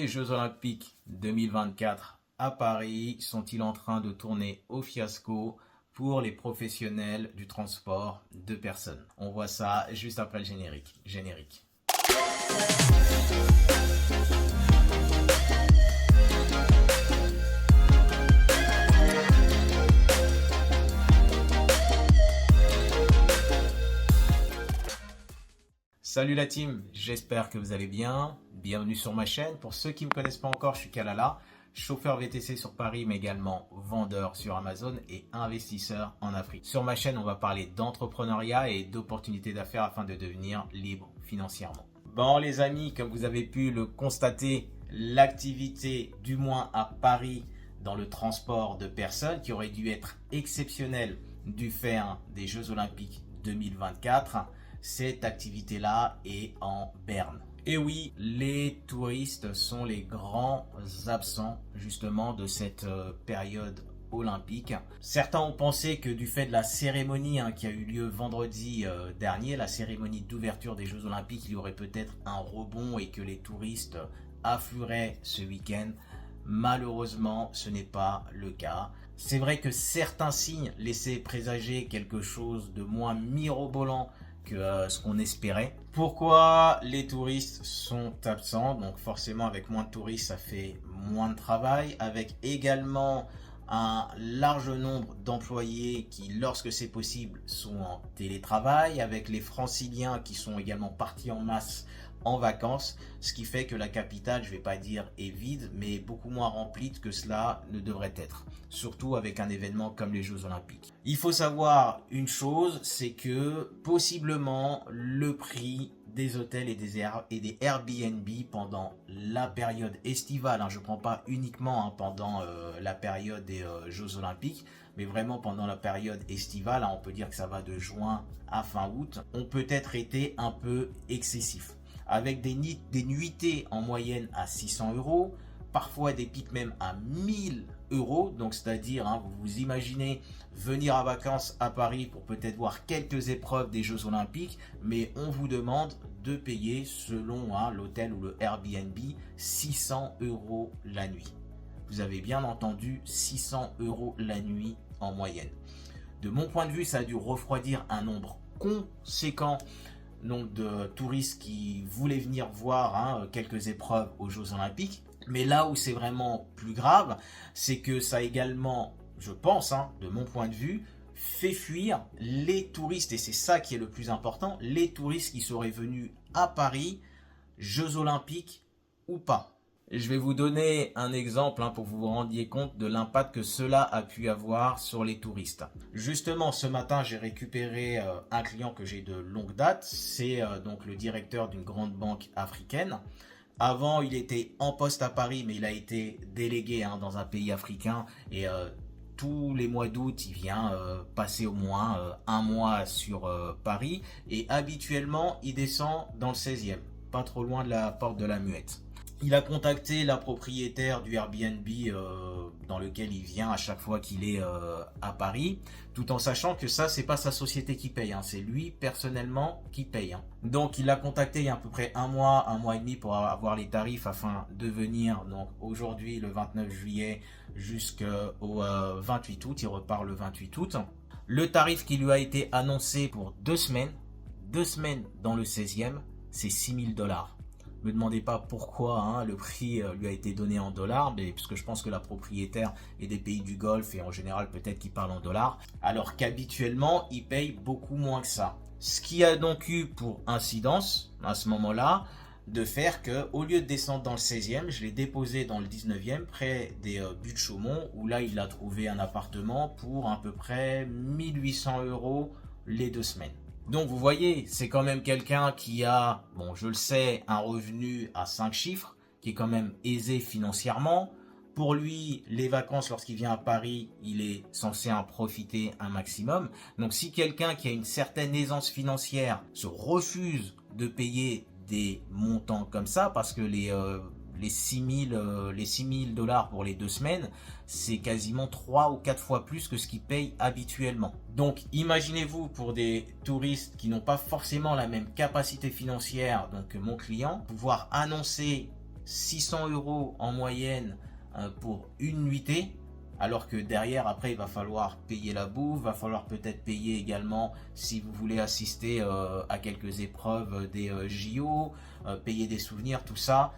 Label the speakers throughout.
Speaker 1: Les Jeux Olympiques 2024 à Paris sont-ils en train de tourner au fiasco pour les professionnels du transport de personnes? On voit ça juste après le générique. Salut la team, j'espère que vous allez bien. Bienvenue sur ma chaîne. Pour ceux qui ne me connaissent pas encore, je suis Kalala, chauffeur VTC sur Paris, mais également vendeur sur Amazon et investisseur en Afrique. Sur ma chaîne, on va parler d'entrepreneuriat et d'opportunités d'affaires afin de devenir libre financièrement. Bon les amis, comme vous avez pu le constater, l'activité, du moins à Paris, dans le transport de personnes, qui aurait dû être exceptionnelle du fait des Jeux Olympiques 2024, cette activité-là est en berne. Et oui, les touristes sont les grands absents justement de cette période olympique. Certains ont pensé que du fait de la cérémonie qui a eu lieu vendredi dernier, la cérémonie d'ouverture des Jeux Olympiques, il y aurait peut-être un rebond et que les touristes afflueraient ce week-end. Malheureusement, ce n'est pas le cas. C'est vrai que certains signes laissaient présager quelque chose de moins mirobolant que ce qu'on espérait. Pourquoi les touristes sont absents? Donc forcément, avec moins de touristes, ça fait moins de travail, avec également un large nombre d'employés qui, lorsque c'est possible, sont en télétravail, avec les franciliens qui sont également partis en masse en vacances, ce qui fait que la capitale, je ne vais pas dire est vide, mais beaucoup moins remplie que cela ne devrait être, surtout avec un événement comme les Jeux Olympiques. Il faut savoir une chose, c'est que possiblement le prix des hôtels et des Airbnb pendant la période estivale, je ne prends pas uniquement pendant la période des Jeux Olympiques, mais vraiment pendant la période estivale, on peut dire que ça va de juin à fin août, ont peut-être été un peu excessifs, avec des nuitées en moyenne à 600 €, parfois des pics même à 1000 €. Donc c'est-à-dire, vous vous imaginez venir en vacances à Paris pour peut-être voir quelques épreuves des Jeux Olympiques, mais on vous demande de payer selon l'hôtel ou le Airbnb 600 € la nuit. Vous avez bien entendu, 600 € la nuit en moyenne. De mon point de vue, ça a dû refroidir un nombre conséquent de touristes qui voulaient venir voir quelques épreuves aux Jeux Olympiques. Mais là où c'est vraiment plus grave, c'est que ça a également, je pense, de mon point de vue, fait fuir les touristes, et c'est ça qui est le plus important, les touristes qui seraient venus à Paris, Jeux Olympiques ou pas. Je vais vous donner un exemple pour que vous vous rendiez compte de l'impact que cela a pu avoir sur les touristes. Justement, ce matin, j'ai récupéré un client que j'ai de longue date. C'est donc le directeur d'une grande banque africaine. Avant, il était en poste à Paris, mais il a été délégué dans un pays africain. Et tous les mois d'août, il vient passer au moins un mois sur Paris. Et habituellement, il descend dans le 16e, pas trop loin de la porte de la Muette. Il a contacté la propriétaire du Airbnb dans lequel il vient à chaque fois qu'il est à Paris, tout en sachant que ça, c'est pas sa société qui paye, c'est lui personnellement qui paye. Donc il l'a contacté il y a à peu près un mois et demi pour avoir les tarifs afin de venir. Donc aujourd'hui, le 29 juillet jusqu'au 28 août, il repart le 28 août. Le tarif qui lui a été annoncé pour 2 semaines dans le 16e, c'est 6 000 $. Ne me demandez pas pourquoi le prix lui a été donné en dollars, mais puisque je pense que la propriétaire est des pays du Golfe et en général peut-être qu'ils parlent en dollars, alors qu'habituellement ils payent beaucoup moins que ça. Ce qui a donc eu pour incidence à ce moment-là de faire que au lieu de descendre dans le 16e, je l'ai déposé dans le 19e près des Buttes Chaumont, où là il a trouvé un appartement pour à peu près 1 800 € les 2 semaines. Donc vous voyez, c'est quand même quelqu'un qui a, je le sais, un revenu à 5 chiffres, qui est quand même aisé financièrement. Pour lui, les vacances, lorsqu'il vient à Paris, il est censé en profiter un maximum. Donc si quelqu'un qui a une certaine aisance financière se refuse de payer des montants comme ça, parce que les 6 000 $ pour les 2 semaines, c'est quasiment 3 ou 4 fois plus que ce qu'ils payent habituellement. Donc imaginez-vous, pour des touristes qui n'ont pas forcément la même capacité financière donc que mon client, pouvoir annoncer 600 € en moyenne pour une nuitée, alors que derrière, après, il va falloir payer la bouffe, va falloir peut-être payer également si vous voulez assister à quelques épreuves des JO, payer des souvenirs, tout ça.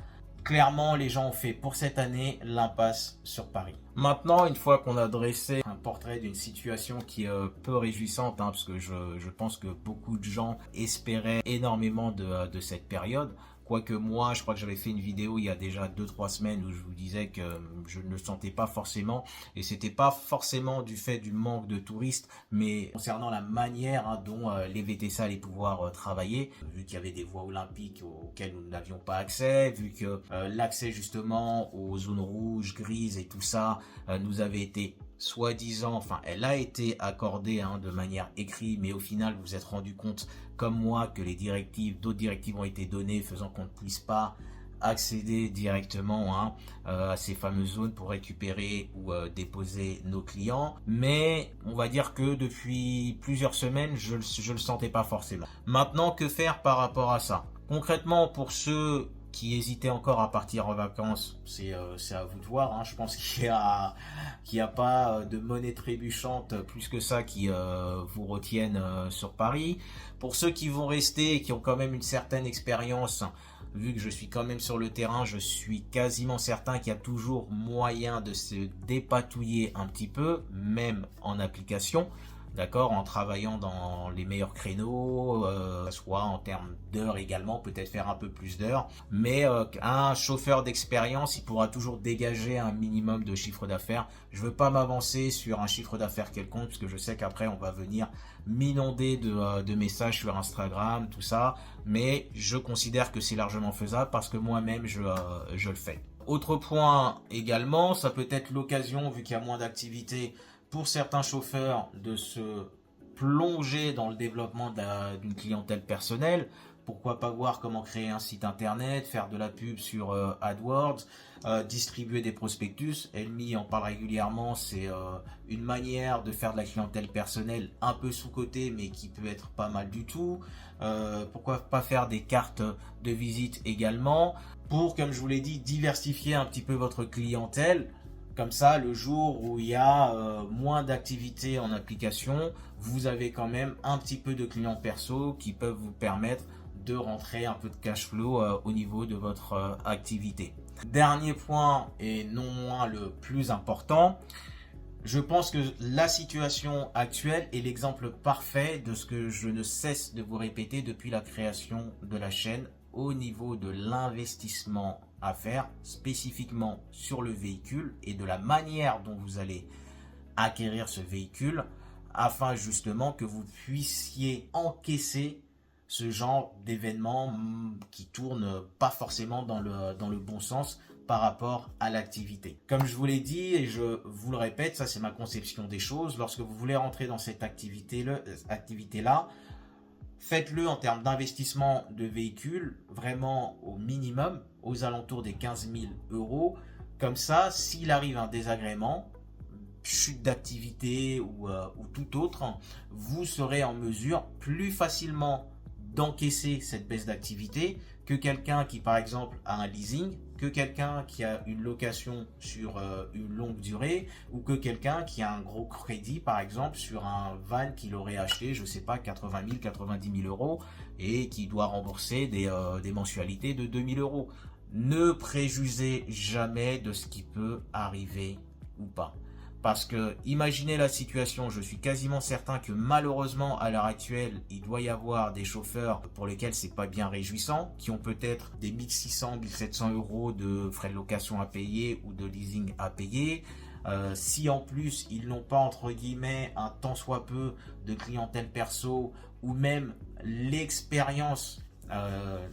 Speaker 1: Clairement, les gens ont fait pour cette année l'impasse sur Paris. Maintenant, une fois qu'on a dressé un portrait d'une situation qui est peu réjouissante, parce que je pense que beaucoup de gens espéraient énormément de cette période. Quoique moi, je crois que j'avais fait une vidéo il y a déjà 2-3 semaines où je vous disais que je ne le sentais pas forcément. Et c'était pas forcément du fait du manque de touristes, mais concernant la manière dont les VTC allaient pouvoir travailler. Vu qu'il y avait des voies olympiques auxquelles nous n'avions pas accès, vu que l'accès justement aux zones rouges, grises et tout ça nous avait été soi-disant, enfin elle a été accordée de manière écrite, mais au final vous vous êtes rendu compte comme moi que d'autres directives ont été données faisant qu'on ne puisse pas accéder directement à ces fameuses zones pour récupérer ou déposer nos clients. Mais on va dire que depuis plusieurs semaines, je le sentais pas forcément. Maintenant, que faire par rapport à ça? Concrètement, pour ceux qui hésitaient encore à partir en vacances, c'est à vous de voir. Je pense qu'il y a pas de monnaie trébuchante plus que ça qui vous retienne sur Paris. Pour ceux qui vont rester et qui ont quand même une certaine expérience, vu que je suis quand même sur le terrain, je suis quasiment certain qu'il y a toujours moyen de se dépatouiller un petit peu, même en application. D'accord, en travaillant dans les meilleurs créneaux, soit en termes d'heures également, peut-être faire un peu plus d'heures. Mais un chauffeur d'expérience, il pourra toujours dégager un minimum de chiffre d'affaires. Je veux pas m'avancer sur un chiffre d'affaires quelconque, parce que je sais qu'après on va venir m'inonder de messages sur Instagram, tout ça. Mais je considère que c'est largement faisable parce que moi-même je le fais. Autre point également, ça peut être l'occasion, vu qu'il y a moins d'activité, pour certains chauffeurs de se plonger dans le développement d'une clientèle personnelle. Pourquoi pas voir comment créer un site internet, faire de la pub sur AdWords, distribuer des prospectus. Elmi en parle régulièrement, c'est une manière de faire de la clientèle personnelle un peu sous-cotée, mais qui peut être pas mal du tout. Pourquoi pas faire des cartes de visite également, pour, comme je vous l'ai dit, diversifier un petit peu votre clientèle. Comme ça, le jour où il y a moins d'activité en application, vous avez quand même un petit peu de clients perso qui peuvent vous permettre de rentrer un peu de cash flow au niveau de votre activité. Dernier point, et non moins le plus important, je pense que la situation actuelle est l'exemple parfait de ce que je ne cesse de vous répéter depuis la création de la chaîne au niveau de l'investissement à faire, spécifiquement sur le véhicule et de la manière dont vous allez acquérir ce véhicule, afin justement que vous puissiez encaisser ce genre d'événements qui tournent pas forcément dans le bon sens par rapport à l'activité. Comme je vous l'ai dit et je vous le répète, ça c'est ma conception des choses, lorsque vous voulez rentrer dans cette activité-là, faites-le en termes d'investissement de véhicule, vraiment au minimum, aux alentours des 15 000 €. Comme ça, s'il arrive un désagrément, chute d'activité ou tout autre, vous serez en mesure plus facilement d'encaisser cette baisse d'activité que quelqu'un qui, par exemple, a un leasing, que quelqu'un qui a une location sur une longue durée, ou que quelqu'un qui a un gros crédit, par exemple, sur un van qu'il aurait acheté, je sais pas, 80 000, 90 000 € et qui doit rembourser des mensualités de 2 000 €. Ne préjugez jamais de ce qui peut arriver ou pas. Parce que, imaginez la situation, je suis quasiment certain que malheureusement, à l'heure actuelle, il doit y avoir des chauffeurs pour lesquels c'est pas bien réjouissant, qui ont peut-être des 1600, 1700 € de frais de location à payer ou de leasing à payer. Si en plus, ils n'ont pas, entre guillemets, un tant soit peu de clientèle perso ou même l'expérience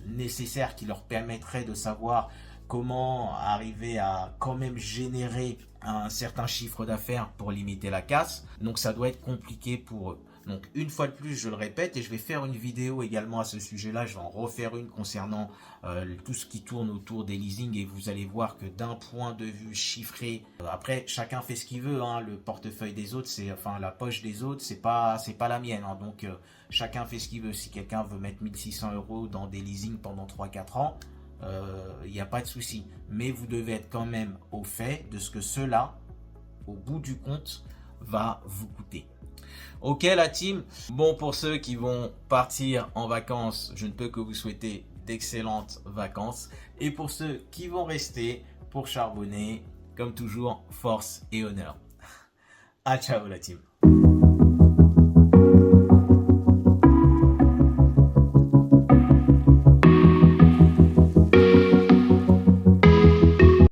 Speaker 1: nécessaire qui leur permettrait de savoir comment arriver à quand même générer un certain chiffre d'affaires pour limiter la casse. Donc ça doit être compliqué pour eux. Donc une fois de plus, je le répète, et je vais faire une vidéo également à ce sujet-là. Je vais en refaire une concernant tout ce qui tourne autour des leasings, et vous allez voir que d'un point de vue chiffré, après chacun fait ce qu'il veut. Le portefeuille des autres, la poche des autres, c'est pas la mienne. Donc chacun fait ce qu'il veut. Si quelqu'un veut mettre 1600 € dans des leasings pendant 3-4 ans, il n'y a pas de souci. Mais vous devez être quand même au fait de ce que cela, au bout du compte, va vous coûter. Ok la team, bon pour ceux qui vont partir en vacances, je ne peux que vous souhaiter d'excellentes vacances. Et pour ceux qui vont rester pour charbonner, comme toujours, force et honneur. Ah ciao la team.